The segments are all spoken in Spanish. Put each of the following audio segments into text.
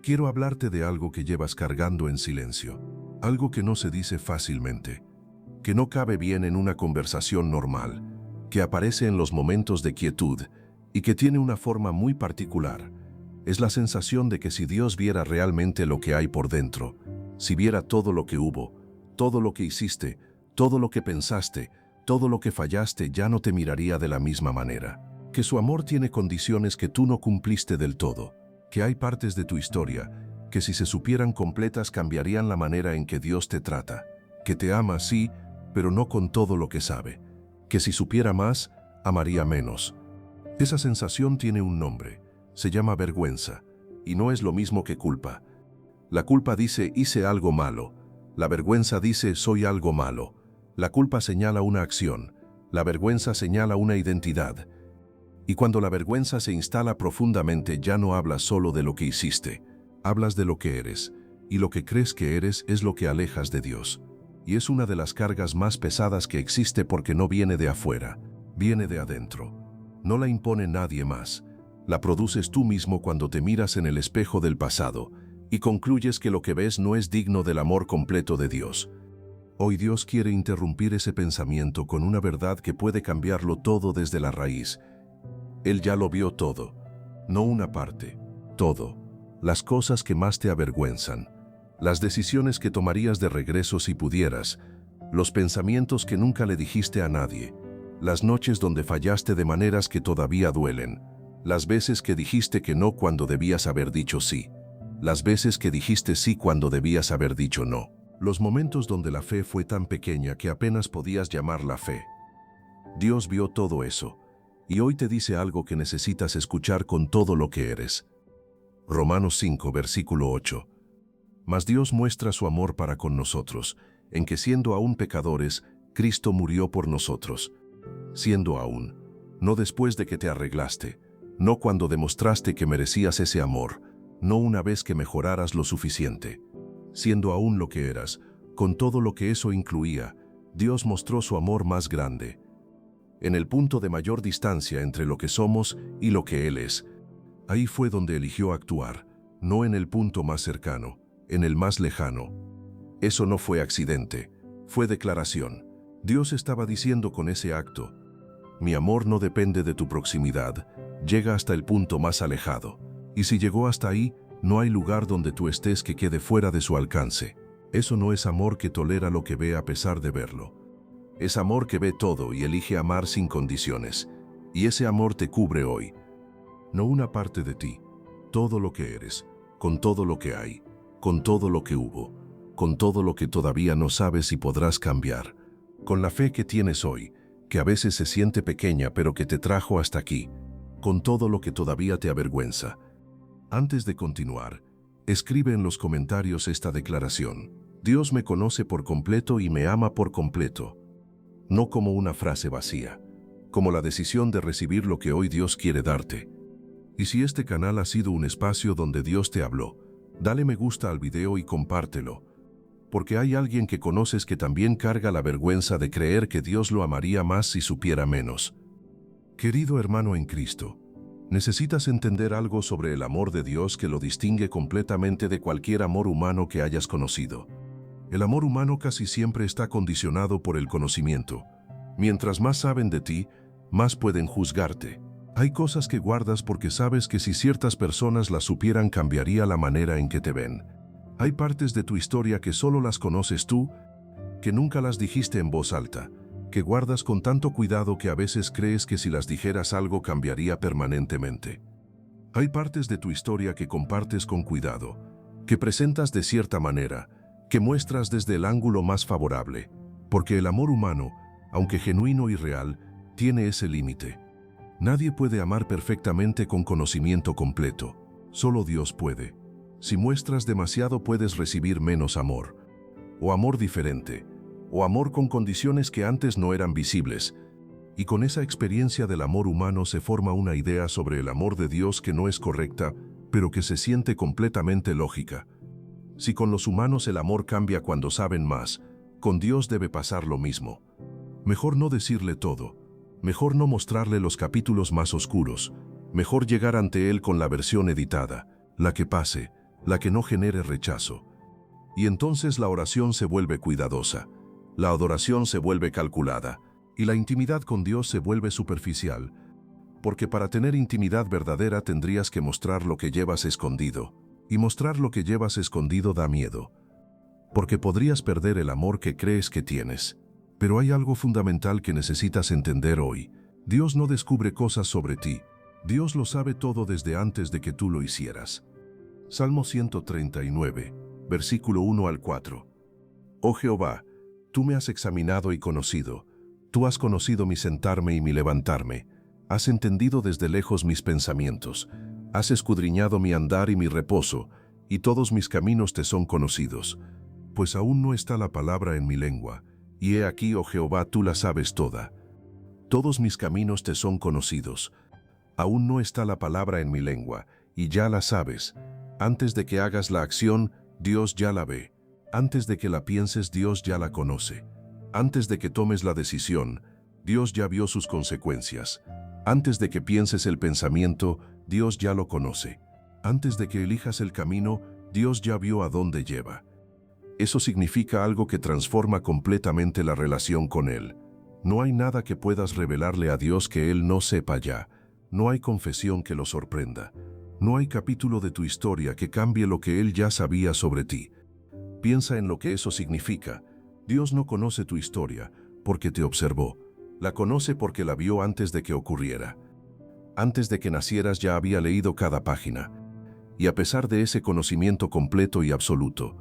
Quiero hablarte de algo que llevas cargando en silencio, algo que no se dice fácilmente, que no cabe bien en una conversación normal, que aparece en los momentos de quietud y que tiene una forma muy particular. Es la sensación de que si Dios viera realmente lo que hay por dentro, si viera todo lo que hubo, todo lo que hiciste, todo lo que pensaste, todo lo que fallaste, ya no te miraría de la misma manera. Que su amor tiene condiciones que tú no cumpliste del todo, que hay partes de tu historia que si se supieran completas cambiarían la manera en que Dios te trata, que te ama sí, pero no con todo lo que sabe, que si supiera más, amaría menos. Esa sensación tiene un nombre, se llama vergüenza, y no es lo mismo que culpa. La culpa dice hice algo malo, la vergüenza dice soy algo malo. La culpa señala una acción, la vergüenza señala una identidad. Y cuando la vergüenza se instala profundamente ya no hablas solo de lo que hiciste, hablas de lo que eres, y lo que crees que eres es lo que alejas de Dios. Y es una de las cargas más pesadas que existe porque no viene de afuera, viene de adentro. No la impone nadie más, la produces tú mismo cuando te miras en el espejo del pasado y concluyes que lo que ves no es digno del amor completo de Dios. Hoy Dios quiere interrumpir ese pensamiento con una verdad que puede cambiarlo todo desde la raíz. Él ya lo vio todo, no una parte, todo. Las cosas que más te avergüenzan, las decisiones que tomarías de regreso si pudieras, los pensamientos que nunca le dijiste a nadie, las noches donde fallaste de maneras que todavía duelen, las veces que dijiste que no cuando debías haber dicho sí, las veces que dijiste sí cuando debías haber dicho no, los momentos donde la fe fue tan pequeña que apenas podías llamarla fe. Dios vio todo eso. Y hoy te dice algo que necesitas escuchar con todo lo que eres. Romanos 5, versículo 8. Mas Dios muestra su amor para con nosotros, en que siendo aún pecadores, Cristo murió por nosotros. Siendo aún, no después de que te arreglaste, no cuando demostraste que merecías ese amor, no una vez que mejoraras lo suficiente. Siendo aún lo que eras, con todo lo que eso incluía, Dios mostró su amor más grande. En el punto de mayor distancia entre lo que somos y lo que Él es. Ahí fue donde eligió actuar, no en el punto más cercano, en el más lejano. Eso no fue accidente, fue declaración. Dios estaba diciendo con ese acto, mi amor no depende de tu proximidad, llega hasta el punto más alejado. Y si llegó hasta ahí, no hay lugar donde tú estés que quede fuera de su alcance. Eso no es amor que tolera lo que ve a pesar de verlo. Es amor que ve todo y elige amar sin condiciones. Y ese amor te cubre hoy. No una parte de ti, todo lo que eres, con todo lo que hay, con todo lo que hubo, con todo lo que todavía no sabes si podrás cambiar. Con la fe que tienes hoy, que a veces se siente pequeña pero que te trajo hasta aquí, con todo lo que todavía te avergüenza. Antes de continuar, escribe en los comentarios esta declaración. Dios me conoce por completo y me ama por completo. No como una frase vacía, como la decisión de recibir lo que hoy Dios quiere darte. Y si este canal ha sido un espacio donde Dios te habló, dale me gusta al video y compártelo, porque hay alguien que conoces que también carga la vergüenza de creer que Dios lo amaría más si supiera menos. Querido hermano en Cristo, necesitas entender algo sobre el amor de Dios que lo distingue completamente de cualquier amor humano que hayas conocido. El amor humano casi siempre está condicionado por el conocimiento. Mientras más saben de ti, más pueden juzgarte. Hay cosas que guardas porque sabes que si ciertas personas las supieran cambiaría la manera en que te ven. Hay partes de tu historia que solo las conoces tú, que nunca las dijiste en voz alta, que guardas con tanto cuidado que a veces crees que si las dijeras algo cambiaría permanentemente. Hay partes de tu historia que compartes con cuidado, que presentas de cierta manera, que muestras desde el ángulo más favorable, porque el amor humano, aunque genuino y real, tiene ese límite. Nadie puede amar perfectamente con conocimiento completo, solo Dios puede. Si muestras demasiado puedes recibir menos amor, o amor diferente, o amor con condiciones que antes no eran visibles, y con esa experiencia del amor humano se forma una idea sobre el amor de Dios que no es correcta, pero que se siente completamente lógica. Si con los humanos el amor cambia cuando saben más, con Dios debe pasar lo mismo. Mejor no decirle todo, mejor no mostrarle los capítulos más oscuros, mejor llegar ante Él con la versión editada, la que pase, la que no genere rechazo. Y entonces la oración se vuelve cuidadosa, la adoración se vuelve calculada, y la intimidad con Dios se vuelve superficial, porque para tener intimidad verdadera tendrías que mostrar lo que llevas escondido, y mostrar lo que llevas escondido da miedo, porque podrías perder el amor que crees que tienes. Pero hay algo fundamental que necesitas entender hoy. Dios no descubre cosas sobre ti, Dios lo sabe todo desde antes de que tú lo hicieras. Salmo 139, versículo 1 al 4. Oh Jehová, tú me has examinado y conocido, tú has conocido mi sentarme y mi levantarme, has entendido desde lejos mis pensamientos, has escudriñado mi andar y mi reposo, y todos mis caminos te son conocidos. Pues aún no está la palabra en mi lengua, y he aquí, oh Jehová, tú la sabes toda. Todos mis caminos te son conocidos. Aún no está la palabra en mi lengua, y ya la sabes. Antes de que hagas la acción, Dios ya la ve. Antes de que la pienses, Dios ya la conoce. Antes de que tomes la decisión, Dios ya vio sus consecuencias. Antes de que pienses el pensamiento, Dios ya lo conoce. Antes de que elijas el camino, Dios ya vio a dónde lleva. Eso significa algo que transforma completamente la relación con Él. No hay nada que puedas revelarle a Dios que Él no sepa ya. No hay confesión que lo sorprenda. No hay capítulo de tu historia que cambie lo que Él ya sabía sobre ti. Piensa en lo que eso significa. Dios no conoce tu historia porque te observó. La conoce porque la vio antes de que ocurriera. Antes de que nacieras ya había leído cada página. Y a pesar de ese conocimiento completo y absoluto,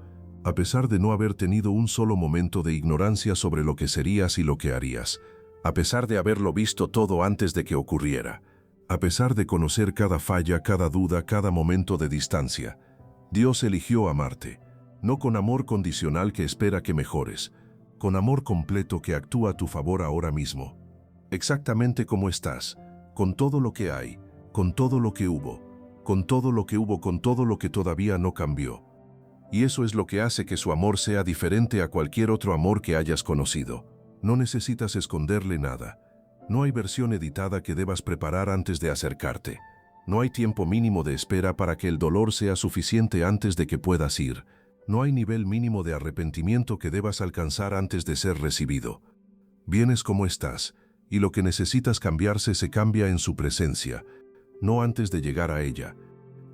a pesar de no haber tenido un solo momento de ignorancia sobre lo que serías y lo que harías, a pesar de haberlo visto todo antes de que ocurriera, a pesar de conocer cada falla, cada duda, cada momento de distancia, Dios eligió amarte, no con amor condicional que espera que mejores, con amor completo que actúa a tu favor ahora mismo, exactamente como estás, con todo lo que hay, con todo lo que hubo, con todo lo que hubo, con todo lo que todavía no cambió. Y eso es lo que hace que su amor sea diferente a cualquier otro amor que hayas conocido. No necesitas esconderle nada. No hay versión editada que debas preparar antes de acercarte. No hay tiempo mínimo de espera para que el dolor sea suficiente antes de que puedas ir. No hay nivel mínimo de arrepentimiento que debas alcanzar antes de ser recibido. Vienes como estás, y lo que necesitas cambiarse se cambia en su presencia, no antes de llegar a ella.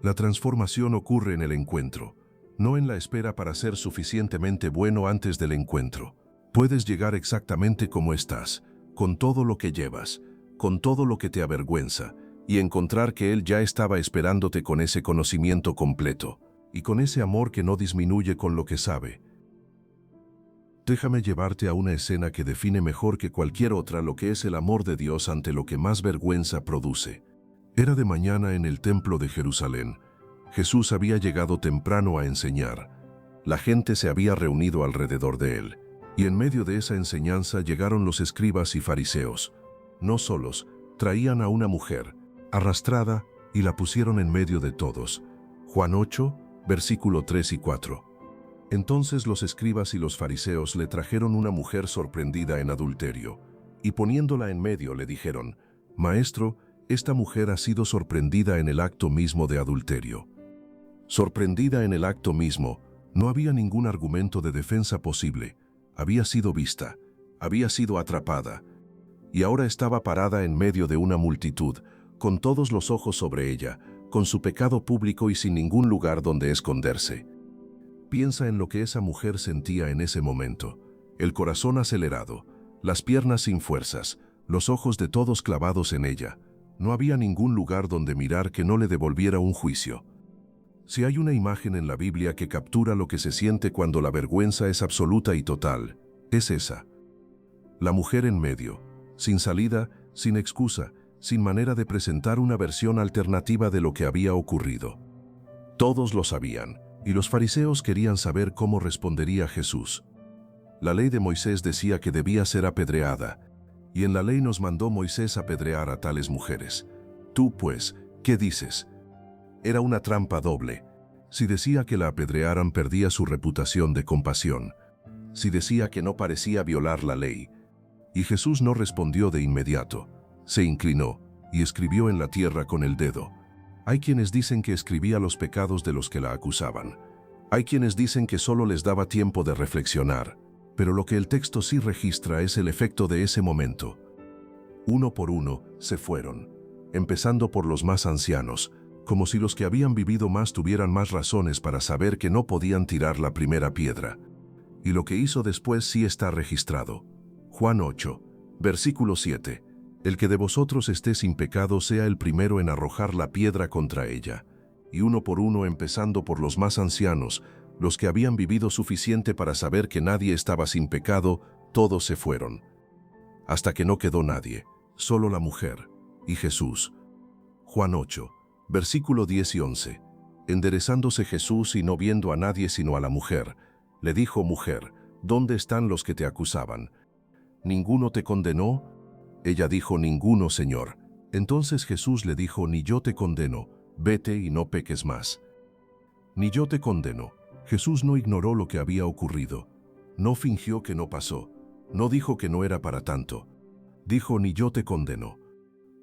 La transformación ocurre en el encuentro, no en la espera para ser suficientemente bueno antes del encuentro. Puedes llegar exactamente como estás, con todo lo que llevas, con todo lo que te avergüenza, y encontrar que Él ya estaba esperándote con ese conocimiento completo, y con ese amor que no disminuye con lo que sabe. Déjame llevarte a una escena que define mejor que cualquier otra lo que es el amor de Dios ante lo que más vergüenza produce. Era de mañana en el templo de Jerusalén. Jesús había llegado temprano a enseñar. La gente se había reunido alrededor de él, y en medio de esa enseñanza llegaron los escribas y fariseos. No solos, traían a una mujer, arrastrada, y la pusieron en medio de todos. Juan 8, versículo 3 y 4. Entonces los escribas y los fariseos le trajeron una mujer sorprendida en adulterio, y poniéndola en medio le dijeron: Maestro, esta mujer ha sido sorprendida en el acto mismo de adulterio. Sorprendida en el acto mismo, no había ningún argumento de defensa posible. Había sido vista, había sido atrapada, y ahora estaba parada en medio de una multitud, con todos los ojos sobre ella, con su pecado público y sin ningún lugar donde esconderse. Piensa en lo que esa mujer sentía en ese momento: el corazón acelerado, las piernas sin fuerzas, los ojos de todos clavados en ella. No había ningún lugar donde mirar que no le devolviera un juicio. Si hay una imagen en la Biblia que captura lo que se siente cuando la vergüenza es absoluta y total, es esa. La mujer en medio, sin salida, sin excusa, sin manera de presentar una versión alternativa de lo que había ocurrido. Todos lo sabían, y los fariseos querían saber cómo respondería Jesús. La ley de Moisés decía que debía ser apedreada, y en la ley nos mandó Moisés apedrear a tales mujeres. Tú, pues, ¿qué dices? Era una trampa doble. Si decía que la apedrearan, perdía su reputación de compasión. Si decía que no parecía violar la ley. Y Jesús no respondió de inmediato. Se inclinó y escribió en la tierra con el dedo. Hay quienes dicen que escribía los pecados de los que la acusaban. Hay quienes dicen que solo les daba tiempo de reflexionar, pero lo que el texto sí registra es el efecto de ese momento. Uno por uno se fueron, empezando por los más ancianos, como si los que habían vivido más tuvieran más razones para saber que no podían tirar la primera piedra. Y lo que hizo después sí está registrado. Juan 8, versículo 7. El que de vosotros esté sin pecado sea el primero en arrojar la piedra contra ella. Y uno por uno, empezando por los más ancianos, los que habían vivido suficiente para saber que nadie estaba sin pecado, todos se fueron. Hasta que no quedó nadie, solo la mujer y Jesús. Juan 8, versículo 10 y 11. Enderezándose Jesús y no viendo a nadie sino a la mujer, le dijo: Mujer, ¿dónde están los que te acusaban? ¿Ninguno te condenó? Ella dijo: Ninguno, Señor. Entonces Jesús le dijo: Ni yo te condeno, vete y no peques más. Ni yo te condeno. Jesús no ignoró lo que había ocurrido. No fingió que no pasó. No dijo que no era para tanto. Dijo: Ni yo te condeno.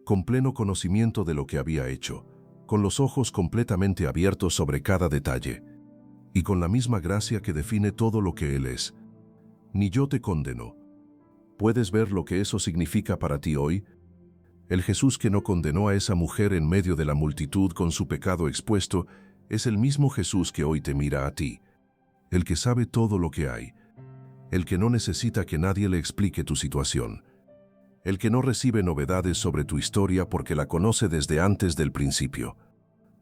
Con pleno conocimiento de lo que había hecho, con los ojos completamente abiertos sobre cada detalle, y con la misma gracia que define todo lo que Él es. Ni yo te condeno. ¿Puedes ver lo que eso significa para ti hoy? El Jesús que no condenó a esa mujer en medio de la multitud con su pecado expuesto es el mismo Jesús que hoy te mira a ti. El que sabe todo lo que hay. El que no necesita que nadie le explique tu situación. El que no recibe novedades sobre tu historia porque la conoce desde antes del principio.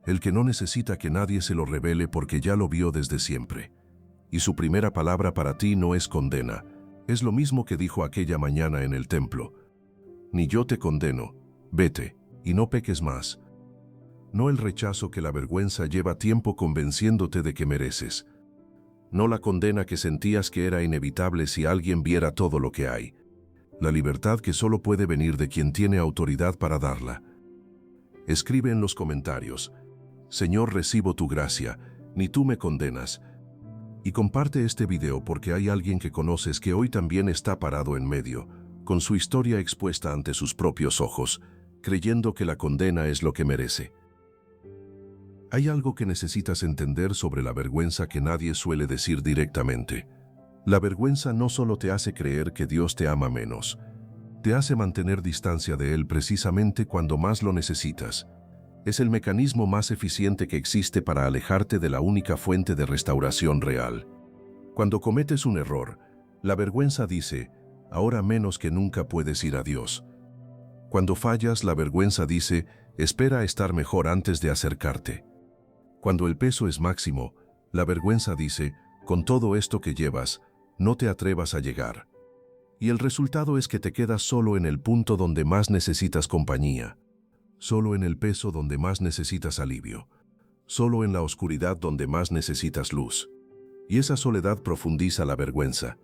El que no necesita que nadie se lo revele porque ya lo vio desde siempre. Y su primera palabra para ti no es condena. Es lo mismo que dijo aquella mañana en el templo. Ni yo te condeno, vete, y no peques más. No el rechazo que la vergüenza lleva tiempo convenciéndote de que mereces. No la condena que sentías que era inevitable si alguien viera todo lo que hay. La libertad que solo puede venir de quien tiene autoridad para darla. Escribe en los comentarios: Señor, recibo tu gracia, ni tú me condenas. Y comparte este video porque hay alguien que conoces que hoy también está parado en medio, con su historia expuesta ante sus propios ojos, creyendo que la condena es lo que merece. Hay algo que necesitas entender sobre la vergüenza que nadie suele decir directamente. La vergüenza no solo te hace creer que Dios te ama menos, te hace mantener distancia de Él precisamente cuando más lo necesitas. Es el mecanismo más eficiente que existe para alejarte de la única fuente de restauración real. Cuando cometes un error, la vergüenza dice: ahora menos que nunca puedes ir a Dios. Cuando fallas, la vergüenza dice: espera a estar mejor antes de acercarte. Cuando el peso es máximo, la vergüenza dice: con todo esto que llevas, no te atrevas a llegar. Y el resultado es que te quedas solo en el punto donde más necesitas compañía. Solo en el peso donde más necesitas alivio. Solo en la oscuridad donde más necesitas luz. Y esa soledad profundiza la vergüenza.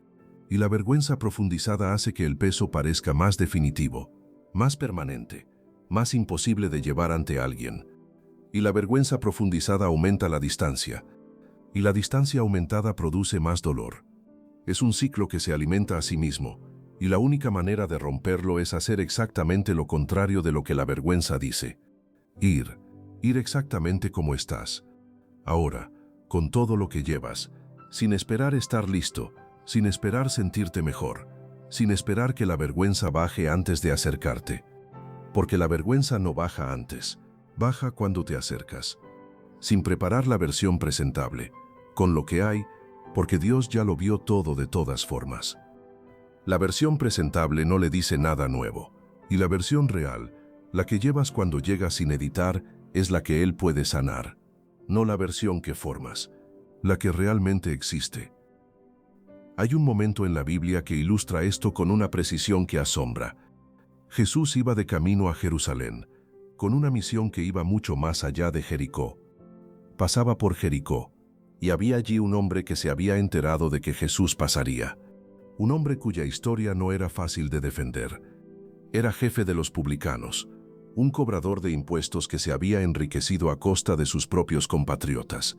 Y la vergüenza profundizada hace que el peso parezca más definitivo, más permanente, más imposible de llevar ante alguien. Y la vergüenza profundizada aumenta la distancia. Y la distancia aumentada produce más dolor. Es un ciclo que se alimenta a sí mismo. Y la única manera de romperlo es hacer exactamente lo contrario de lo que la vergüenza dice. Ir exactamente como estás. Ahora, con todo lo que llevas, sin esperar estar listo, sin esperar sentirte mejor, sin esperar que la vergüenza baje antes de acercarte. Porque la vergüenza no baja antes, baja cuando te acercas. Sin preparar la versión presentable, con lo que hay, porque Dios ya lo vio todo de todas formas. La versión presentable no le dice nada nuevo, y la versión real, la que llevas cuando llegas sin editar, es la que Él puede sanar, no la versión que formas, la que realmente existe. Hay un momento en la Biblia que ilustra esto con una precisión que asombra. Jesús iba de camino a Jerusalén, con una misión que iba mucho más allá de Jericó. Pasaba por Jericó, y había allí un hombre que se había enterado de que Jesús pasaría. Un hombre cuya historia no era fácil de defender. Era jefe de los publicanos, un cobrador de impuestos que se había enriquecido a costa de sus propios compatriotas.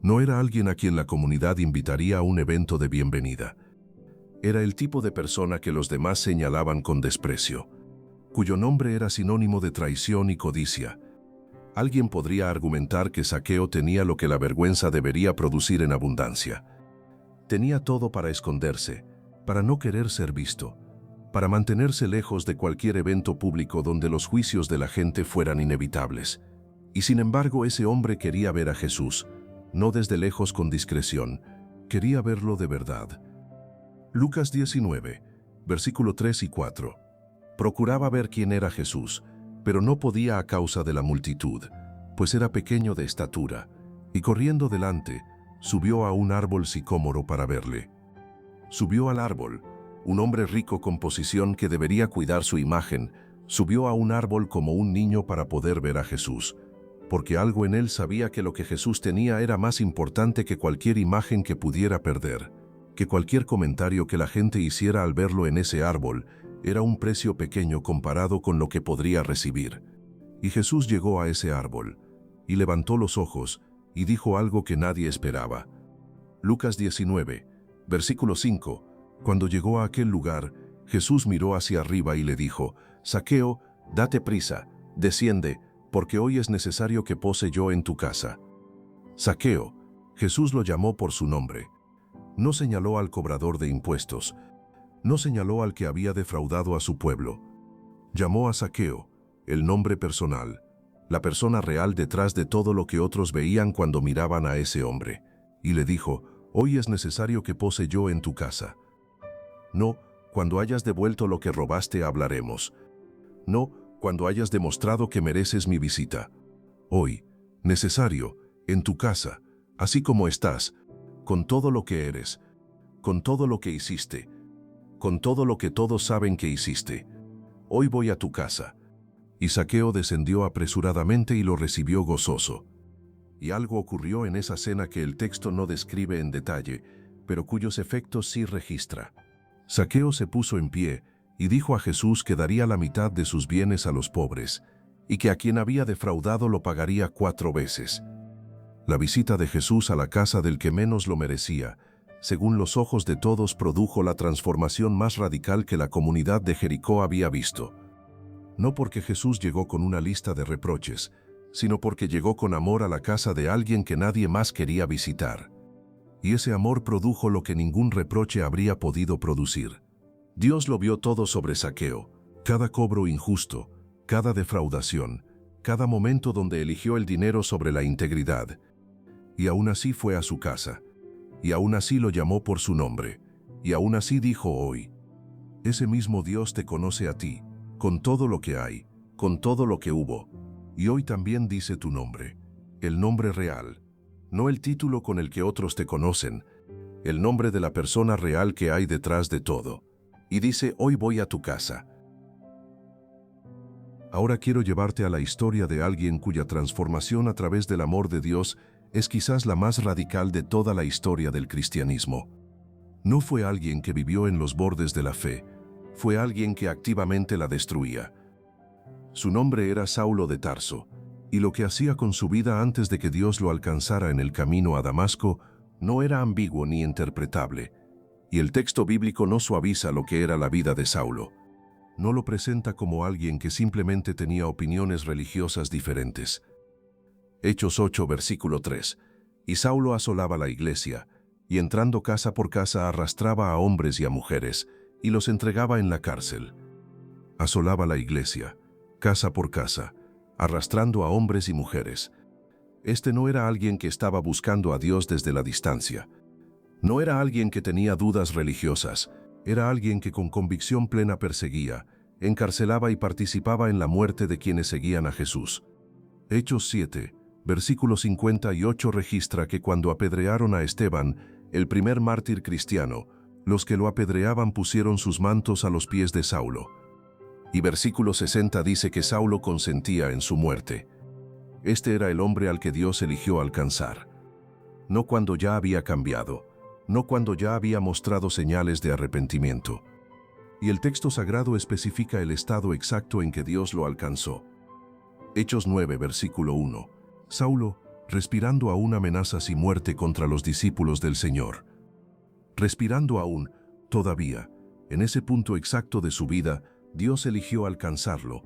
No era alguien a quien la comunidad invitaría a un evento de bienvenida. Era el tipo de persona que los demás señalaban con desprecio, cuyo nombre era sinónimo de traición y codicia. Alguien podría argumentar que Zaqueo tenía lo que la vergüenza debería producir en abundancia. Tenía todo para esconderse, para no querer ser visto, para mantenerse lejos de cualquier evento público donde los juicios de la gente fueran inevitables. Y sin embargo, ese hombre quería ver a Jesús, no desde lejos con discreción, quería verlo de verdad. Lucas 19, versículo 3 y 4. Procuraba ver quién era Jesús, pero no podía a causa de la multitud, pues era pequeño de estatura, y corriendo delante, subió a un árbol sicómoro para verle. Subió al árbol. Un hombre rico con posición que debería cuidar su imagen, subió a un árbol como un niño para poder ver a Jesús, porque algo en él sabía que lo que Jesús tenía era más importante que cualquier imagen que pudiera perder, que cualquier comentario que la gente hiciera al verlo en ese árbol era un precio pequeño comparado con lo que podría recibir. Y Jesús llegó a ese árbol, y levantó los ojos, y dijo algo que nadie esperaba. Lucas 19, versículo 5. Cuando llegó a aquel lugar, Jesús miró hacia arriba y le dijo: Zaqueo, date prisa, desciende, porque hoy es necesario que pose yo en tu casa. Zaqueo, Jesús lo llamó por su nombre. No señaló al cobrador de impuestos, no señaló al que había defraudado a su pueblo. Llamó a Zaqueo, el nombre personal, la persona real detrás de todo lo que otros veían cuando miraban a ese hombre, y le dijo: hoy es necesario que pose yo en tu casa. No, cuando hayas devuelto lo que robaste hablaremos. No, cuando hayas demostrado que mereces mi visita. Hoy, necesario, en tu casa, así como estás, con todo lo que eres, con todo lo que hiciste, con todo lo que todos saben que hiciste. Hoy voy a tu casa. Y Zaqueo descendió apresuradamente y lo recibió gozoso. Y algo ocurrió en esa cena que el texto no describe en detalle, pero cuyos efectos sí registra. Zaqueo se puso en pie y dijo a Jesús que daría la mitad de sus bienes a los pobres, y que a quien había defraudado lo pagaría 4 veces. La visita de Jesús a la casa del que menos lo merecía, según los ojos de todos, produjo la transformación más radical que la comunidad de Jericó había visto. No porque Jesús llegó con una lista de reproches, sino porque llegó con amor a la casa de alguien que nadie más quería visitar. Y ese amor produjo lo que ningún reproche habría podido producir. Dios lo vio todo sobre Zaqueo, cada cobro injusto, cada defraudación, cada momento donde eligió el dinero sobre la integridad. Y aún así fue a su casa, y aún así lo llamó por su nombre, y aún así dijo hoy: ese mismo Dios te conoce a ti, con todo lo que hay, con todo lo que hubo, y hoy también dice tu nombre, el nombre real, no el título con el que otros te conocen, el nombre de la persona real que hay detrás de todo. Y dice: hoy voy a tu casa. Ahora quiero llevarte a la historia de alguien cuya transformación a través del amor de Dios es quizás la más radical de toda la historia del cristianismo. No fue alguien que vivió en los bordes de la fe, fue alguien que activamente la destruía. Su nombre era Saulo de Tarso, y lo que hacía con su vida antes de que Dios lo alcanzara en el camino a Damasco no era ambiguo ni interpretable, y el texto bíblico no suaviza lo que era la vida de Saulo. No lo presenta como alguien que simplemente tenía opiniones religiosas diferentes. Hechos 8, versículo 3. Y Saulo asolaba la iglesia, y entrando casa por casa arrastraba a hombres y a mujeres, y los entregaba en la cárcel. Asolaba la iglesia, casa por casa, arrastrando a hombres y mujeres. Este no era alguien que estaba buscando a Dios desde la distancia. No era alguien que tenía dudas religiosas. Era alguien que con convicción plena perseguía, encarcelaba y participaba en la muerte de quienes seguían a Jesús. Hechos 7, versículo 58 registra que cuando apedrearon a Esteban, el primer mártir cristiano, los que lo apedreaban pusieron sus mantos a los pies de Saulo. Y versículo 60 dice que Saulo consentía en su muerte. Este era el hombre al que Dios eligió alcanzar. No cuando ya había cambiado, no cuando ya había mostrado señales de arrepentimiento. Y el texto sagrado especifica el estado exacto en que Dios lo alcanzó. Hechos 9, versículo 1. Saulo, respirando aún amenazas y muerte contra los discípulos del Señor. Respirando aún, todavía, en ese punto exacto de su vida, Dios eligió alcanzarlo.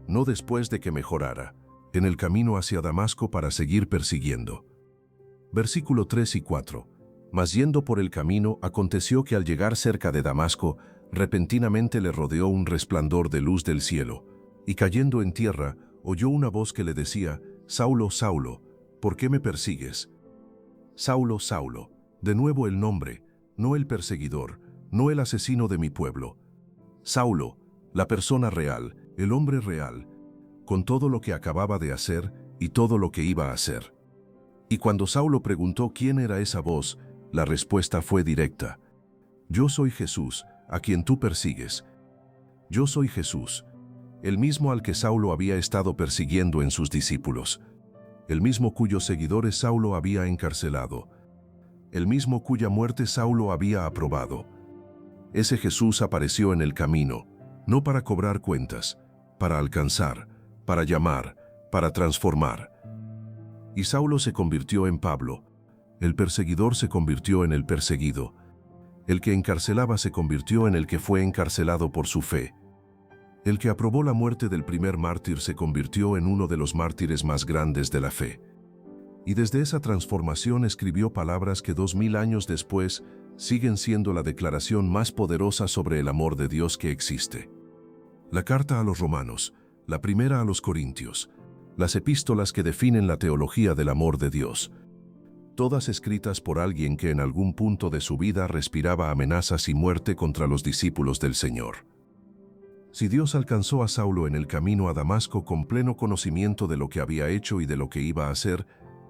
No después de que mejorara. en el camino hacia Damasco para seguir persiguiendo. Versículo 3 y 4. Mas yendo por el camino, aconteció que al llegar cerca de Damasco, repentinamente le rodeó un resplandor de luz del cielo, y cayendo en tierra, oyó una voz que le decía: Saulo, Saulo, ¿por qué me persigues? Saulo, Saulo, de nuevo el nombre, no el perseguidor, no el asesino de mi pueblo. Saulo, la persona real, el hombre real, con todo lo que acababa de hacer y todo lo que iba a hacer. Y cuando Saulo preguntó quién era esa voz, la respuesta fue directa: Yo soy Jesús, a quien tú persigues. Yo soy Jesús, el mismo al que Saulo había estado persiguiendo en sus discípulos, el mismo cuyos seguidores Saulo había encarcelado, el mismo cuya muerte Saulo había aprobado. Ese Jesús apareció en el camino, no para cobrar cuentas, para alcanzar, para llamar, para transformar. Y Saulo se convirtió en Pablo, el perseguidor se convirtió en el perseguido, el que encarcelaba se convirtió en el que fue encarcelado por su fe. El que aprobó la muerte del primer mártir se convirtió en uno de los mártires más grandes de la fe. Y desde esa transformación escribió palabras que 2000 años después siguen siendo la declaración más poderosa sobre el amor de Dios que existe. La carta a los Romanos, la primera a los Corintios, las epístolas que definen la teología del amor de Dios, todas escritas por alguien que en algún punto de su vida respiraba amenazas y muerte contra los discípulos del Señor. Si Dios alcanzó a Saulo en el camino a Damasco con pleno conocimiento de lo que había hecho y de lo que iba a hacer,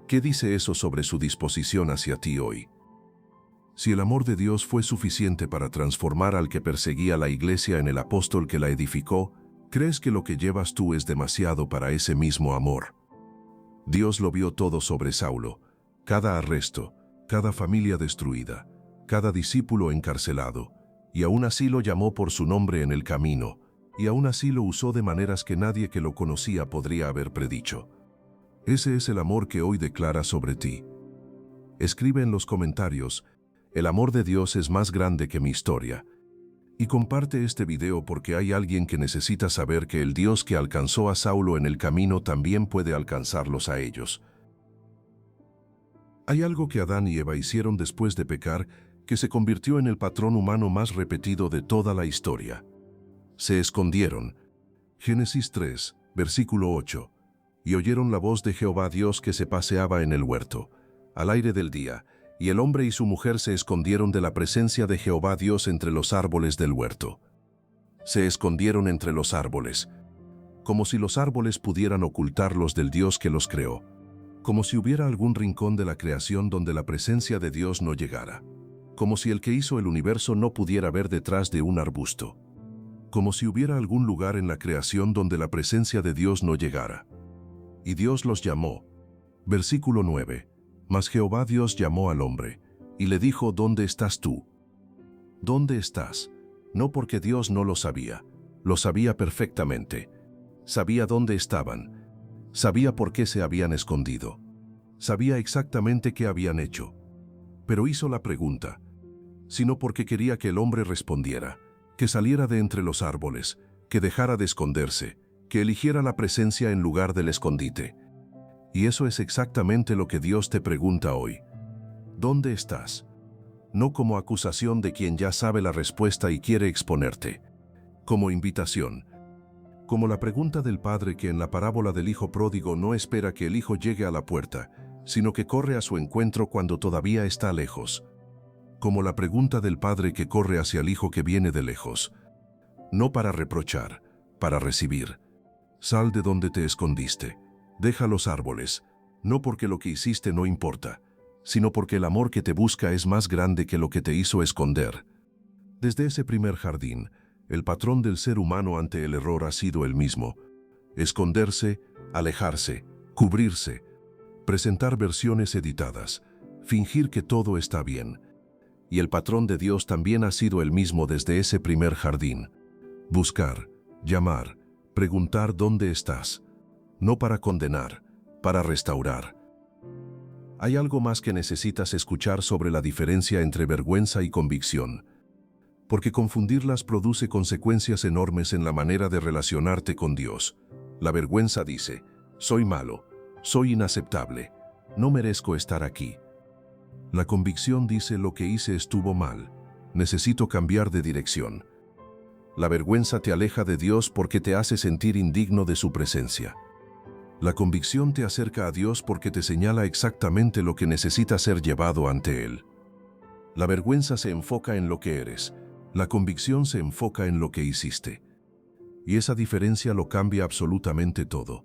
¿qué dice eso sobre su disposición hacia ti hoy? Si el amor de Dios fue suficiente para transformar al que perseguía la iglesia en el apóstol que la edificó, ¿crees que lo que llevas tú es demasiado para ese mismo amor? Dios lo vio todo sobre Saulo, cada arresto, cada familia destruida, cada discípulo encarcelado, y aún así lo llamó por su nombre en el camino, y aún así lo usó de maneras que nadie que lo conocía podría haber predicho. Ese es el amor que hoy declara sobre ti. Escribe en los comentarios: el amor de Dios es más grande que mi historia. Y comparte este video porque hay alguien que necesita saber que el Dios que alcanzó a Saulo en el camino también puede alcanzarlos a ellos. Hay algo que Adán y Eva hicieron después de pecar que se convirtió en el patrón humano más repetido de toda la historia. Se escondieron. Génesis 3, versículo 8. Y oyeron la voz de Jehová Dios que se paseaba en el huerto, al aire del día, y el hombre y su mujer se escondieron de la presencia de Jehová Dios entre los árboles del huerto. Se escondieron entre los árboles, como si los árboles pudieran ocultarlos del Dios que los creó, como si hubiera algún rincón de la creación donde la presencia de Dios no llegara, como si el que hizo el universo no pudiera ver detrás de un arbusto, como si hubiera algún lugar en la creación donde la presencia de Dios no llegara. Y Dios los llamó. Versículo 9. Mas Jehová Dios llamó al hombre, y le dijo: ¿Dónde estás tú? ¿Dónde estás? No porque Dios no lo sabía perfectamente. Sabía dónde estaban. Sabía por qué se habían escondido. Sabía exactamente qué habían hecho. Pero hizo la pregunta, sino porque quería que el hombre respondiera, que saliera de entre los árboles, que dejara de esconderse, que eligiera la presencia en lugar del escondite. Y eso es exactamente lo que Dios te pregunta hoy. ¿Dónde estás? No como acusación de quien ya sabe la respuesta y quiere exponerte. Como invitación. Como la pregunta del padre que en la parábola del hijo pródigo no espera que el hijo llegue a la puerta, sino que corre a su encuentro cuando todavía está lejos. Como la pregunta del padre que corre hacia el hijo que viene de lejos. No para reprochar, para recibir. Sal de donde te escondiste. Deja los árboles, no porque lo que hiciste no importa, sino porque el amor que te busca es más grande que lo que te hizo esconder. Desde ese primer jardín, el patrón del ser humano ante el error ha sido el mismo: esconderse, alejarse, cubrirse, presentar versiones editadas, fingir que todo está bien. Y el patrón de Dios también ha sido el mismo desde ese primer jardín: buscar, llamar, preguntar dónde estás. No para condenar, para restaurar. Hay algo más que necesitas escuchar sobre la diferencia entre vergüenza y convicción, porque confundirlas produce consecuencias enormes en la manera de relacionarte con Dios. La vergüenza dice: Soy malo, soy inaceptable, no merezco estar aquí. La convicción dice lo que hice estuvo mal, necesito cambiar de dirección. La vergüenza te aleja de Dios porque te hace sentir indigno de su presencia. La convicción te acerca a Dios porque te señala exactamente lo que necesita ser llevado ante Él. La vergüenza se enfoca en lo que eres, la convicción se enfoca en lo que hiciste. Y esa diferencia lo cambia absolutamente todo,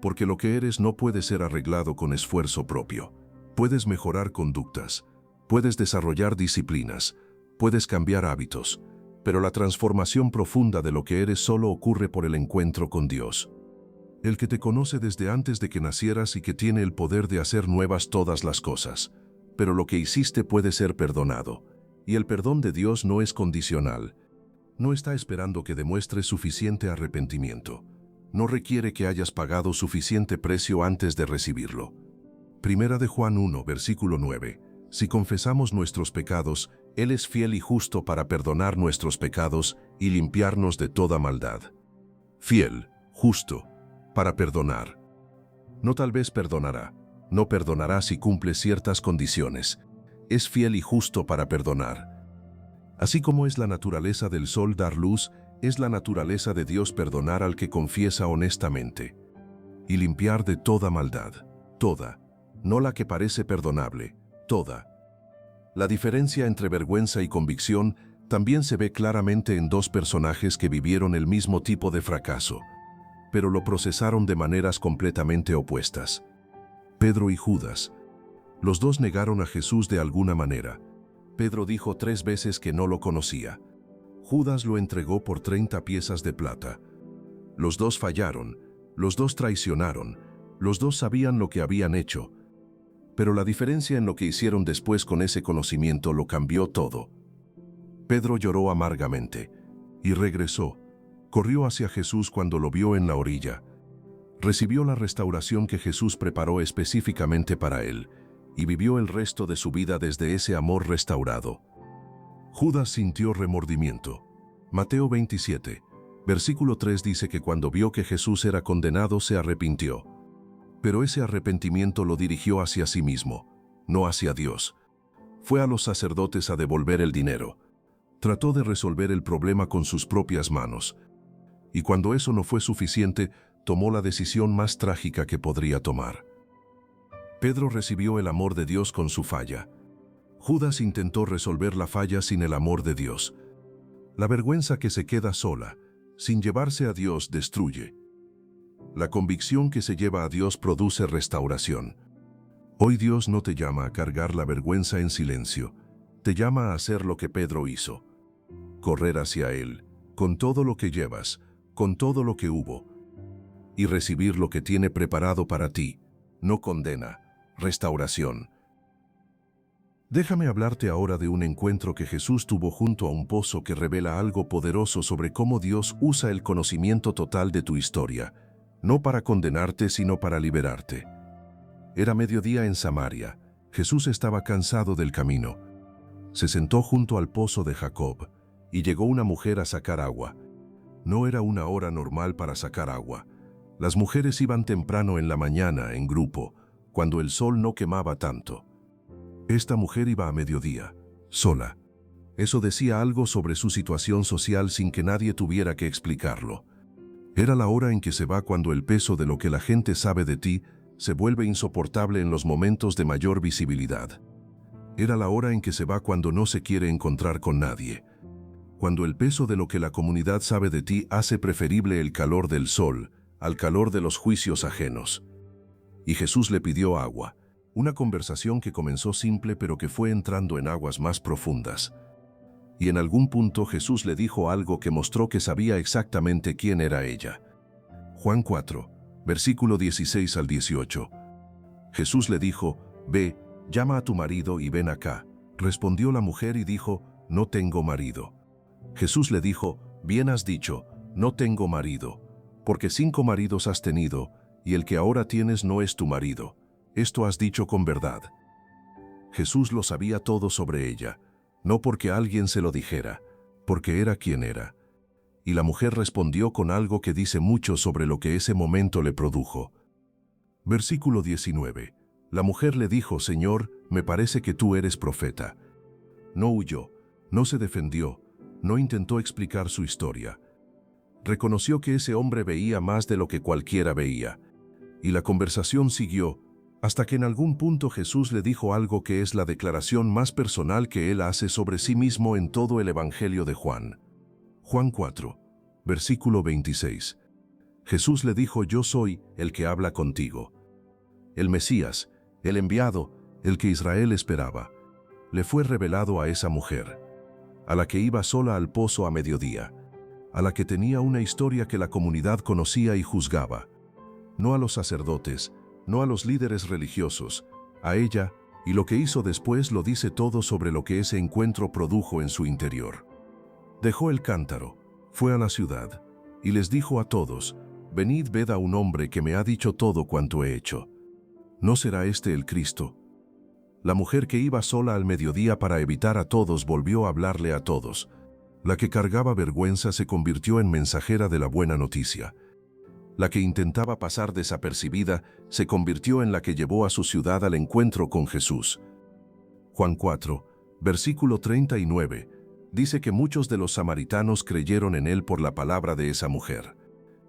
porque lo que eres no puede ser arreglado con esfuerzo propio. Puedes mejorar conductas, puedes desarrollar disciplinas, puedes cambiar hábitos, pero la transformación profunda de lo que eres solo ocurre por el encuentro con Dios. El que te conoce desde antes de que nacieras y que tiene el poder de hacer nuevas todas las cosas. Pero lo que hiciste puede ser perdonado, y el perdón de Dios no es condicional. No está esperando que demuestres suficiente arrepentimiento. No requiere que hayas pagado suficiente precio antes de recibirlo. Primera de Juan 1, versículo 9. Si confesamos nuestros pecados, Él es fiel y justo para perdonar nuestros pecados y limpiarnos de toda maldad. Fiel, justo, para perdonar. No tal vez perdonará. No perdonará si cumple ciertas condiciones. Es fiel y justo para perdonar. Así como es la naturaleza del sol dar luz, es la naturaleza de Dios perdonar al que confiesa honestamente. Y limpiar de toda maldad. Toda. No la que parece perdonable. Toda. La diferencia entre vergüenza y convicción también se ve claramente en dos personajes que vivieron el mismo tipo de fracaso, pero lo procesaron de maneras completamente opuestas. Pedro y Judas. Los dos negaron a Jesús de alguna manera. Pedro dijo 3 veces que no lo conocía. Judas lo entregó por 30 piezas de plata. Los dos fallaron, los dos traicionaron, los dos sabían lo que habían hecho. Pero la diferencia en lo que hicieron después con ese conocimiento lo cambió todo. Pedro lloró amargamente y regresó. Corrió hacia Jesús cuando lo vio en la orilla. Recibió la restauración que Jesús preparó específicamente para él, y vivió el resto de su vida desde ese amor restaurado. Judas sintió remordimiento. Mateo 27, versículo 3 dice que cuando vio que Jesús era condenado se arrepintió. Pero ese arrepentimiento lo dirigió hacia sí mismo, no hacia Dios. Fue a los sacerdotes a devolver el dinero. Trató de resolver el problema con sus propias manos. Y cuando eso no fue suficiente, tomó la decisión más trágica que podría tomar. Pedro recibió el amor de Dios con su falla. Judas intentó resolver la falla sin el amor de Dios. La vergüenza que se queda sola, sin llevarse a Dios, destruye. La convicción que se lleva a Dios produce restauración. Hoy Dios no te llama a cargar la vergüenza en silencio, te llama a hacer lo que Pedro hizo. Correr hacia Él, con todo lo que llevas, con todo lo que hubo, y recibir lo que tiene preparado para ti. No condena, restauración. Déjame hablarte ahora de un encuentro que Jesús tuvo junto a un pozo que revela algo poderoso sobre cómo Dios usa el conocimiento total de tu historia, no para condenarte sino para liberarte. Era mediodía en Samaria. Jesús estaba cansado del camino. Se sentó junto al pozo de Jacob, y llegó una mujer a sacar agua. No era una hora normal para sacar agua. Las mujeres iban temprano en la mañana, en grupo, cuando el sol no quemaba tanto. Esta mujer iba a mediodía, sola. Eso decía algo sobre su situación social sin que nadie tuviera que explicarlo. Era la hora en que se va cuando el peso de lo que la gente sabe de ti se vuelve insoportable en los momentos de mayor visibilidad. Era la hora en que se va cuando no se quiere encontrar con nadie. Cuando el peso de lo que la comunidad sabe de ti hace preferible el calor del sol al calor de los juicios ajenos. Y Jesús le pidió agua. Una conversación que comenzó simple pero que fue entrando en aguas más profundas. Y en algún punto Jesús le dijo algo que mostró que sabía exactamente quién era ella. Juan 4, versículo 16 al 18. Jesús le dijo, «Ve, llama a tu marido y ven acá». Respondió la mujer y dijo, «No tengo marido». Jesús le dijo, «Bien has dicho, no tengo marido, porque 5 maridos has tenido, y el que ahora tienes no es tu marido. Esto has dicho con verdad». Jesús lo sabía todo sobre ella, no porque alguien se lo dijera, porque era quien era. Y la mujer respondió con algo que dice mucho sobre lo que ese momento le produjo. Versículo 19. La mujer le dijo: Señor, me parece que tú eres profeta. No huyó, no se defendió, no intentó explicar su historia. Reconoció que ese hombre veía más de lo que cualquiera veía. Y la conversación siguió, hasta que en algún punto Jesús le dijo algo que es la declaración más personal que él hace sobre sí mismo en todo el Evangelio de Juan. Juan 4, versículo 26. Jesús le dijo: Yo soy el que habla contigo. El Mesías, el enviado, el que Israel esperaba, le fue revelado a esa mujer, a la que iba sola al pozo a mediodía, a la que tenía una historia que la comunidad conocía y juzgaba. No a los sacerdotes, no a los líderes religiosos, a ella, y lo que hizo después lo dice todo sobre lo que ese encuentro produjo en su interior. Dejó el cántaro, fue a la ciudad, y les dijo a todos: Venid, ved a un hombre que me ha dicho todo cuanto he hecho. ¿No será este el Cristo? La mujer que iba sola al mediodía para evitar a todos volvió a hablarle a todos. La que cargaba vergüenza se convirtió en mensajera de la buena noticia. La que intentaba pasar desapercibida se convirtió en la que llevó a su ciudad al encuentro con Jesús. Juan 4, versículo 39, dice que muchos de los samaritanos creyeron en él por la palabra de esa mujer.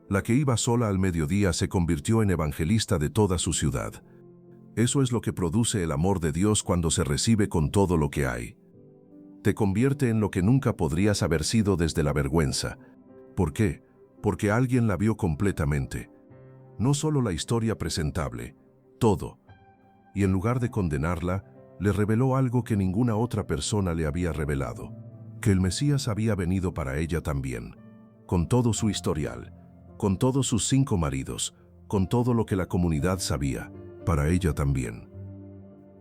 La que iba sola al mediodía se convirtió en evangelista de toda su ciudad. Eso es lo que produce el amor de Dios cuando se recibe con todo lo que hay. Te convierte en lo que nunca podrías haber sido desde la vergüenza. ¿Por qué? Porque alguien la vio completamente. No solo la historia presentable, todo. Y en lugar de condenarla, le reveló algo que ninguna otra persona le había revelado: que el Mesías había venido para ella también, con todo su historial, con todos sus 5 maridos, con todo lo que la comunidad sabía, para ella también.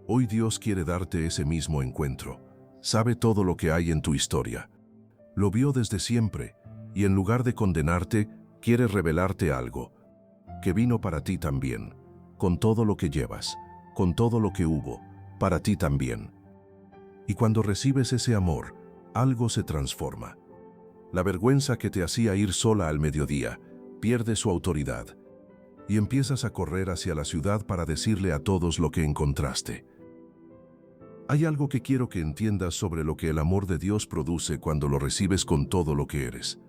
Hoy Dios quiere darte ese mismo encuentro. Sabe todo lo que hay en tu historia. Lo vio desde siempre, y en lugar de condenarte, quiere revelarte algo, que vino para ti también, con todo lo que llevas, con todo lo que hubo, para ti también. Y cuando recibes ese amor, algo se transforma. La vergüenza que te hacía ir sola al mediodía pierde su autoridad, y empiezas a correr hacia la ciudad para decirle a todos lo que encontraste. Hay algo que quiero que entiendas sobre lo que el amor de Dios produce cuando lo recibes con todo lo que eres.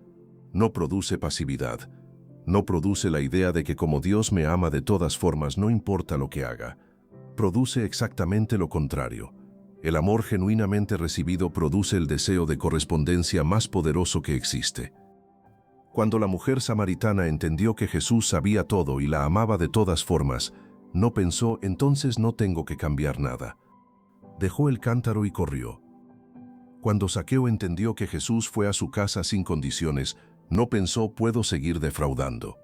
No produce pasividad. No produce la idea de que como Dios me ama de todas formas no importa lo que haga. Produce exactamente lo contrario. El amor genuinamente recibido produce el deseo de correspondencia más poderoso que existe. Cuando la mujer samaritana entendió que Jesús sabía todo y la amaba de todas formas, no pensó: entonces no tengo que cambiar nada. Dejó el cántaro y corrió. Cuando Zaqueo entendió que Jesús fue a su casa sin condiciones, no pensó: puedo seguir defraudando.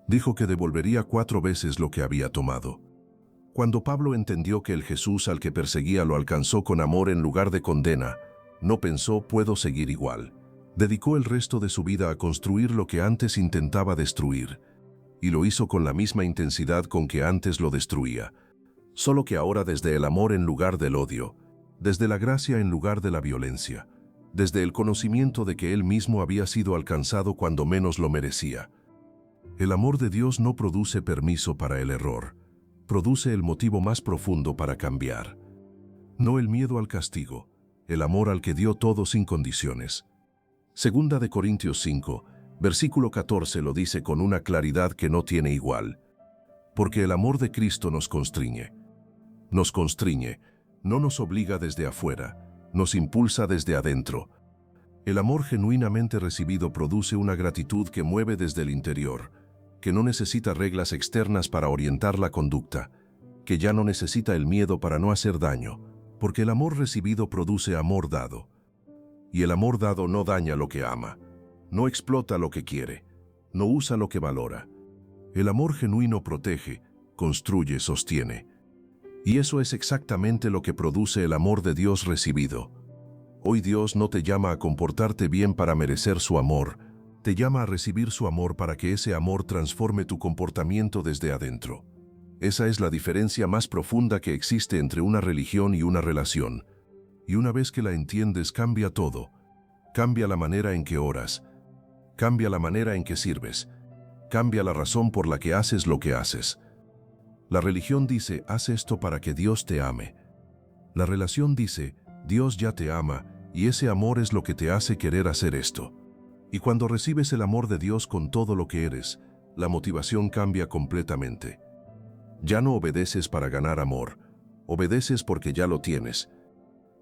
Dijo que devolvería 4 veces lo que había tomado. Cuando Pablo entendió que el Jesús al que perseguía lo alcanzó con amor en lugar de condena, no pensó: puedo seguir igual. Dedicó el resto de su vida a construir lo que antes intentaba destruir, y lo hizo con la misma intensidad con que antes lo destruía, solo que ahora desde el amor en lugar del odio, desde la gracia en lugar de la violencia, desde el conocimiento de que él mismo había sido alcanzado cuando menos lo merecía. El amor de Dios no produce permiso para el error, produce el motivo más profundo para cambiar. No el miedo al castigo, el amor al que dio todo sin condiciones. Segunda de Corintios 5, versículo 14 lo dice con una claridad que no tiene igual. Porque el amor de Cristo nos constriñe. Nos constriñe, no nos obliga desde afuera, nos impulsa desde adentro. El amor genuinamente recibido produce una gratitud que mueve desde el interior, que no necesita reglas externas para orientar la conducta, que ya no necesita el miedo para no hacer daño, porque el amor recibido produce amor dado. Y el amor dado no daña lo que ama, no explota lo que quiere, no usa lo que valora. El amor genuino protege, construye, sostiene. Y eso es exactamente lo que produce el amor de Dios recibido. Hoy Dios no te llama a comportarte bien para merecer su amor, te llama a recibir su amor para que ese amor transforme tu comportamiento desde adentro. Esa es la diferencia más profunda que existe entre una religión y una relación. Y una vez que la entiendes, cambia todo. Cambia la manera en que oras, cambia la manera en que sirves, cambia la razón por la que haces lo que haces. La religión dice, haz esto para que Dios te ame. La relación dice, Dios ya te ama, y ese amor es lo que te hace querer hacer esto. Y cuando recibes el amor de Dios con todo lo que eres, la motivación cambia completamente. Ya no obedeces para ganar amor, obedeces porque ya lo tienes.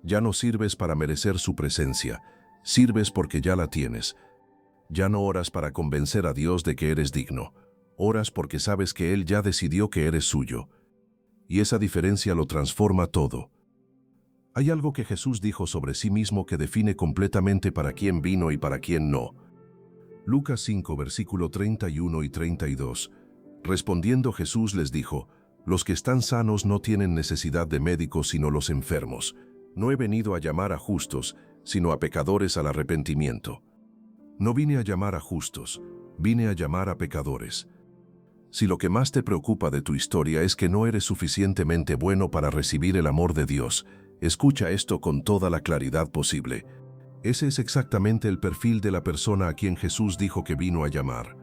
Ya no sirves para merecer su presencia, sirves porque ya la tienes. Ya no oras para convencer a Dios de que eres digno, oras porque sabes que Él ya decidió que eres suyo. Y esa diferencia lo transforma todo. Hay algo que Jesús dijo sobre sí mismo que define completamente para quién vino y para quién no. Lucas 5, versículo 31 y 32. Respondiendo Jesús les dijo, los que están sanos no tienen necesidad de médicos sino los enfermos. No he venido a llamar a justos, sino a pecadores al arrepentimiento. No vine a llamar a justos, vine a llamar a pecadores. Si lo que más te preocupa de tu historia es que no eres suficientemente bueno para recibir el amor de Dios, escucha esto con toda la claridad posible. Ese es exactamente el perfil de la persona a quien Jesús dijo que vino a llamar.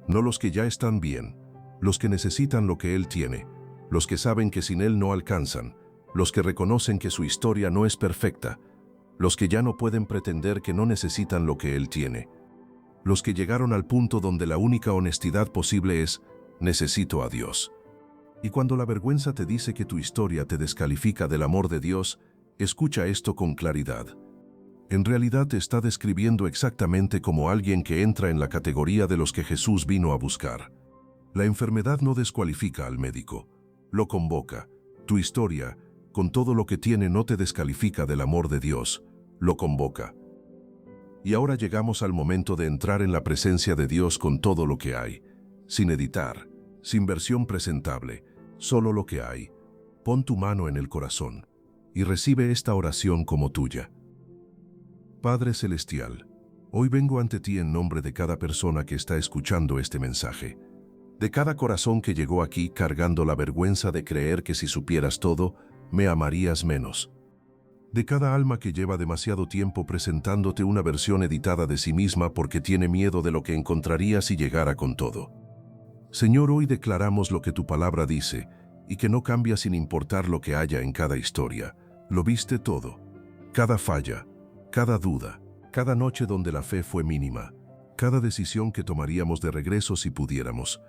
No los que ya están bien, los que necesitan lo que Él tiene, los que saben que sin Él no alcanzan, los que reconocen que su historia no es perfecta, los que ya no pueden pretender que no necesitan lo que Él tiene, los que llegaron al punto donde la única honestidad posible es, necesito a Dios. Y cuando la vergüenza te dice que tu historia te descalifica del amor de Dios, escucha esto con claridad. En realidad te está describiendo exactamente como alguien que entra en la categoría de los que Jesús vino a buscar. La enfermedad no descualifica al médico, lo convoca. Tu historia, con todo lo que tiene, no te descalifica del amor de Dios, lo convoca. Y ahora llegamos al momento de entrar en la presencia de Dios con todo lo que hay, sin editar, sin versión presentable, solo lo que hay. Pon tu mano en el corazón y recibe esta oración como tuya. Padre Celestial, hoy vengo ante ti en nombre de cada persona que está escuchando este mensaje, de cada corazón que llegó aquí cargando la vergüenza de creer que si supieras todo, me amarías menos, de cada alma que lleva demasiado tiempo presentándote una versión editada de sí misma porque tiene miedo de lo que encontraría si llegara con todo. Señor, hoy declaramos lo que tu palabra dice y que no cambia sin importar lo que haya en cada historia. Lo viste todo, cada falla, cada duda, cada noche donde la fe fue mínima, cada decisión que tomaríamos de regreso si pudiéramos,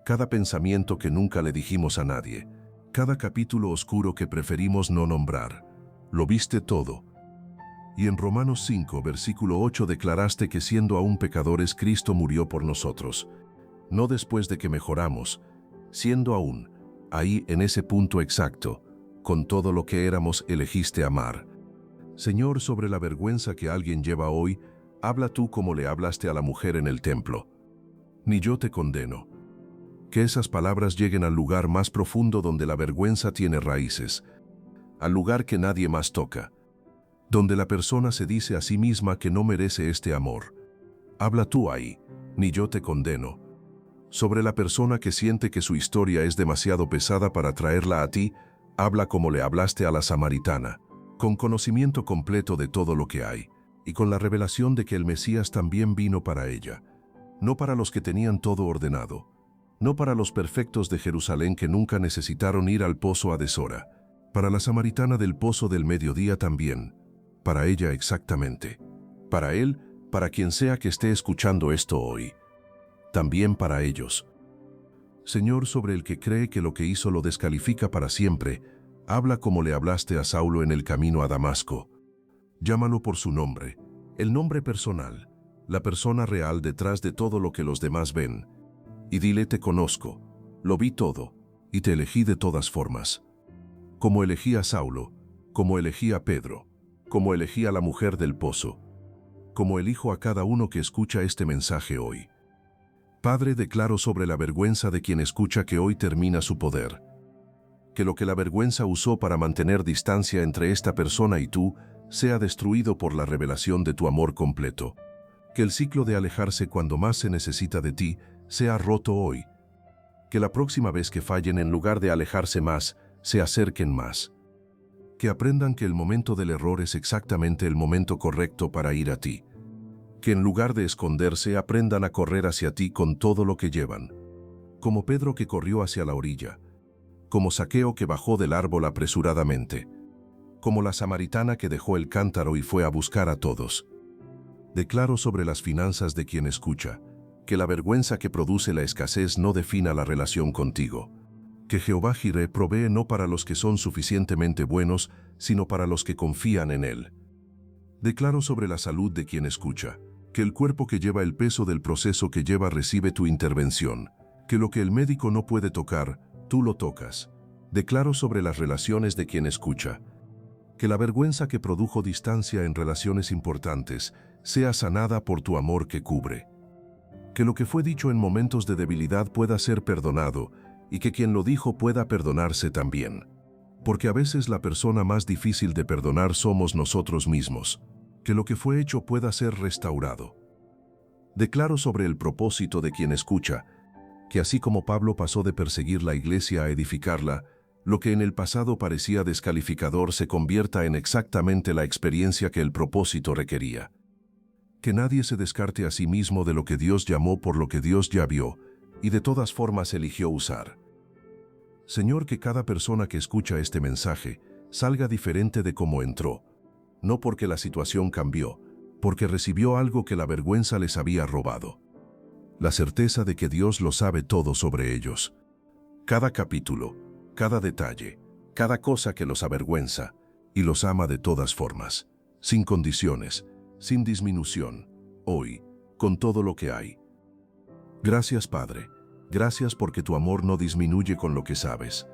cada pensamiento que nunca le dijimos a nadie, cada capítulo oscuro que preferimos no nombrar. Lo viste todo. Y en Romanos 5, versículo 8 declaraste que siendo aún pecadores Cristo murió por nosotros. No después de que mejoramos, siendo aún, ahí en ese punto exacto, con todo lo que éramos elegiste amar. Señor, sobre la vergüenza que alguien lleva hoy, habla tú como le hablaste a la mujer en el templo. Ni yo te condeno. Que esas palabras lleguen al lugar más profundo donde la vergüenza tiene raíces, al lugar que nadie más toca, donde la persona se dice a sí misma que no merece este amor. Habla tú ahí, ni yo te condeno. Sobre la persona que siente que su historia es demasiado pesada para traerla a ti, habla como le hablaste a la samaritana, con conocimiento completo de todo lo que hay, y con la revelación de que el Mesías también vino para ella, no para los que tenían todo ordenado, no para los perfectos de Jerusalén que nunca necesitaron ir al pozo a deshora, para la samaritana del pozo del mediodía también, para ella exactamente, para él, para quien sea que esté escuchando esto hoy, también para ellos. Señor, sobre el que cree que lo que hizo lo descalifica para siempre, habla como le hablaste a Saulo en el camino a Damasco. Llámalo por su nombre, el nombre personal, la persona real detrás de todo lo que los demás ven, y dile: te conozco, lo vi todo, y te elegí de todas formas. Como elegí a Saulo, como elegí a Pedro, como elegí a la mujer del pozo, como elijo a cada uno que escucha este mensaje hoy. Padre, declaro sobre la vergüenza de quien escucha que hoy termina su poder. Que lo que la vergüenza usó para mantener distancia entre esta persona y tú, sea destruido por la revelación de tu amor completo. Que el ciclo de alejarse cuando más se necesita de ti, sea roto hoy. Que la próxima vez que fallen, en lugar de alejarse más, se acerquen más. Que aprendan que el momento del error es exactamente el momento correcto para ir a ti. Que en lugar de esconderse, aprendan a correr hacia ti con todo lo que llevan. Como Pedro, que corrió hacia la orilla. como Zaqueo que bajó del árbol apresuradamente, como la samaritana que dejó el cántaro y fue a buscar a todos. Declaro sobre las finanzas de quien escucha, que la vergüenza que produce la escasez no defina la relación contigo. Que Jehová Jireh provee no para los que son suficientemente buenos, sino para los que confían en Él. Declaro sobre la salud de quien escucha, que el cuerpo que lleva el peso del proceso que lleva recibe tu intervención, que lo que el médico no puede tocar, tú lo tocas. Declaro sobre las relaciones de quien escucha, que la vergüenza que produjo distancia en relaciones importantes sea sanada por tu amor que cubre. Que lo que fue dicho en momentos de debilidad pueda ser perdonado y que quien lo dijo pueda perdonarse también. Porque a veces la persona más difícil de perdonar somos nosotros mismos. Que lo que fue hecho pueda ser restaurado. Declaro sobre el propósito de quien escucha, que así como Pablo pasó de perseguir la iglesia a edificarla, lo que en el pasado parecía descalificador se convierta en exactamente la experiencia que el propósito requería. Que nadie se descarte a sí mismo de lo que Dios llamó por lo que Dios ya vio, y de todas formas eligió usar. Señor, que cada persona que escucha este mensaje salga diferente de cómo entró, no porque la situación cambió, porque recibió algo que la vergüenza les había robado. La certeza de que Dios lo sabe todo sobre ellos. Cada capítulo, cada detalle, cada cosa que los avergüenza, y los ama de todas formas, sin condiciones, sin disminución, hoy, con todo lo que hay. Gracias, Padre. Gracias porque tu amor no disminuye con lo que sabes.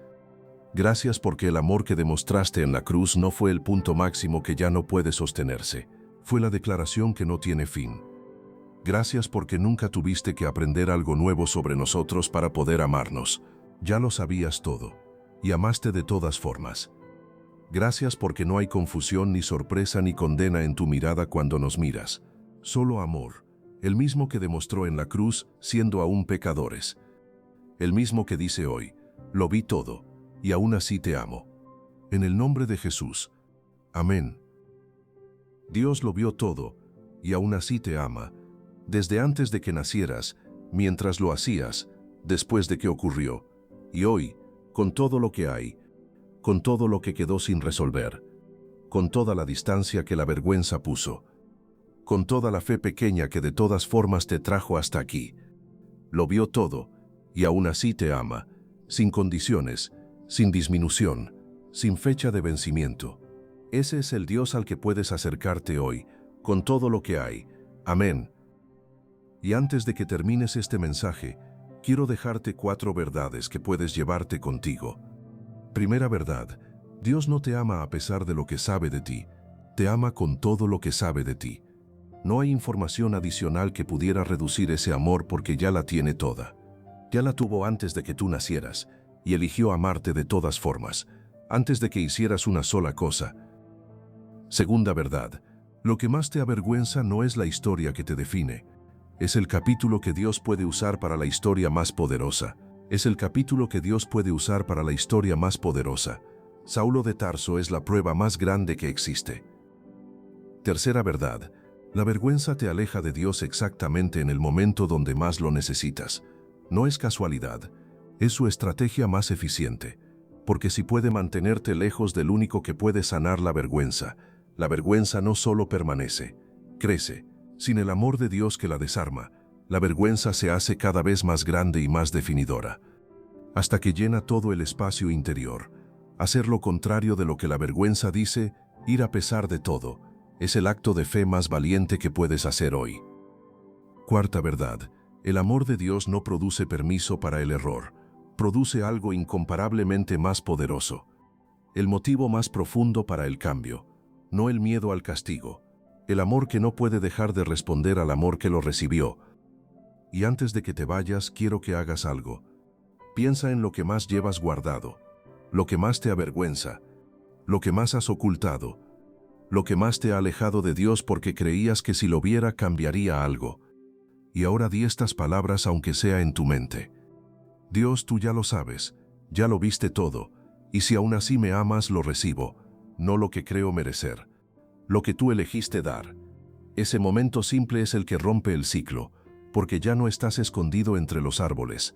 Gracias porque el amor que demostraste en la cruz no fue el punto máximo que ya no puede sostenerse. Fue la declaración que no tiene fin. Gracias porque nunca tuviste que aprender algo nuevo sobre nosotros para poder amarnos. Ya lo sabías todo, y amaste de todas formas. Gracias porque no hay confusión ni sorpresa ni condena en tu mirada cuando nos miras. Solo amor, el mismo que demostró en la cruz siendo aún pecadores. El mismo que dice hoy, lo vi todo, y aún así te amo. En el nombre de Jesús. Amén. Dios lo vio todo, y aún así te ama, desde antes de que nacieras, mientras lo hacías, después de que ocurrió, y hoy, con todo lo que hay, con todo lo que quedó sin resolver, con toda la distancia que la vergüenza puso, con toda la fe pequeña que de todas formas te trajo hasta aquí. Lo vio todo, y aún así te ama, sin condiciones, sin disminución, sin fecha de vencimiento. Ese es el Dios al que puedes acercarte hoy, con todo lo que hay. Amén. Y antes de que termines este mensaje, quiero dejarte 4 verdades que puedes llevarte contigo. Primera verdad, Dios no te ama a pesar de lo que sabe de ti, te ama con todo lo que sabe de ti. No hay información adicional que pudiera reducir ese amor porque ya la tiene toda. Ya la tuvo antes de que tú nacieras, y eligió amarte de todas formas, antes de que hicieras una sola cosa. Segunda verdad, lo que más te avergüenza no es la historia que te define, es el capítulo que Dios puede usar para la historia más poderosa. Es el capítulo que Dios puede usar para la historia más poderosa. Saulo de Tarso es la prueba más grande que existe. Tercera verdad, la vergüenza te aleja de Dios exactamente en el momento donde más lo necesitas. No es casualidad, es su estrategia más eficiente, porque si puede mantenerte lejos del único que puede sanar la vergüenza no solo permanece, crece. Sin el amor de Dios que la desarma, la vergüenza se hace cada vez más grande y más definidora, hasta que llena todo el espacio interior. Hacer lo contrario de lo que la vergüenza dice, ir a pesar de todo, es el acto de fe más valiente que puedes hacer hoy. Cuarta verdad, el amor de Dios no produce permiso para el error, produce algo incomparablemente más poderoso. El motivo más profundo para el cambio, no el miedo al castigo, el amor que no puede dejar de responder al amor que lo recibió. Y antes de que te vayas, quiero que hagas algo. Piensa en lo que más llevas guardado, lo que más te avergüenza, lo que más has ocultado, lo que más te ha alejado de Dios porque creías que si lo viera cambiaría algo. Y ahora di estas palabras aunque sea en tu mente. Dios, tú ya lo sabes, ya lo viste todo, y si aún así me amas lo recibo, no lo que creo merecer, lo que tú elegiste dar. Ese momento simple es el que rompe el ciclo, porque ya no estás escondido entre los árboles.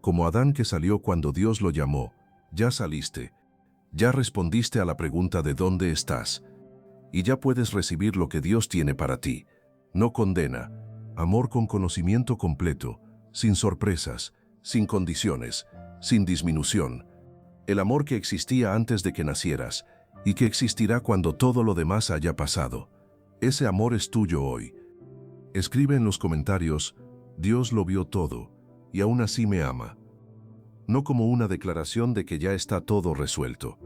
Como Adán que salió cuando Dios lo llamó, Ya saliste. Ya respondiste a la pregunta de dónde estás. Y ya puedes recibir lo que Dios tiene para ti. No condena. Amor con conocimiento completo, sin sorpresas, sin condiciones, sin disminución. El amor que existía antes de que nacieras y que existirá cuando todo lo demás haya pasado. Ese amor es tuyo hoy. Escribe en los comentarios, Dios lo vio todo, y aún así me ama. No como una declaración de que ya está todo resuelto,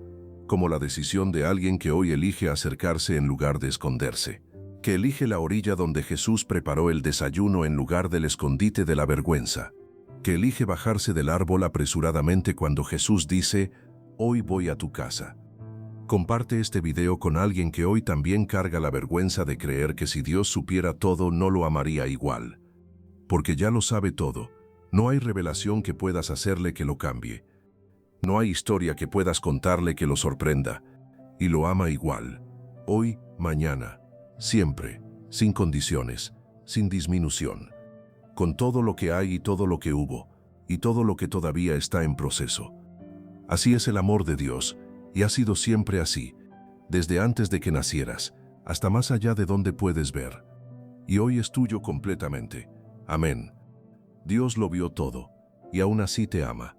como la decisión de alguien que hoy elige acercarse en lugar de esconderse, que elige la orilla donde Jesús preparó el desayuno en lugar del escondite de la vergüenza, que elige bajarse del árbol apresuradamente cuando Jesús dice, hoy voy a tu casa. Comparte este video con alguien que hoy también carga la vergüenza de creer que si Dios supiera todo no lo amaría igual. Porque ya lo sabe todo. No hay revelación que puedas hacerle que lo cambie. No hay historia que puedas contarle que lo sorprenda. Y lo ama igual. Hoy, mañana, siempre, sin condiciones, sin disminución. Con todo lo que hay y todo lo que hubo, y todo lo que todavía está en proceso. Así es el amor de Dios, y ha sido siempre así, desde antes de que nacieras, hasta más allá de donde puedes ver. Y hoy es tuyo completamente. Amén. Dios lo vio todo, y aún así te ama.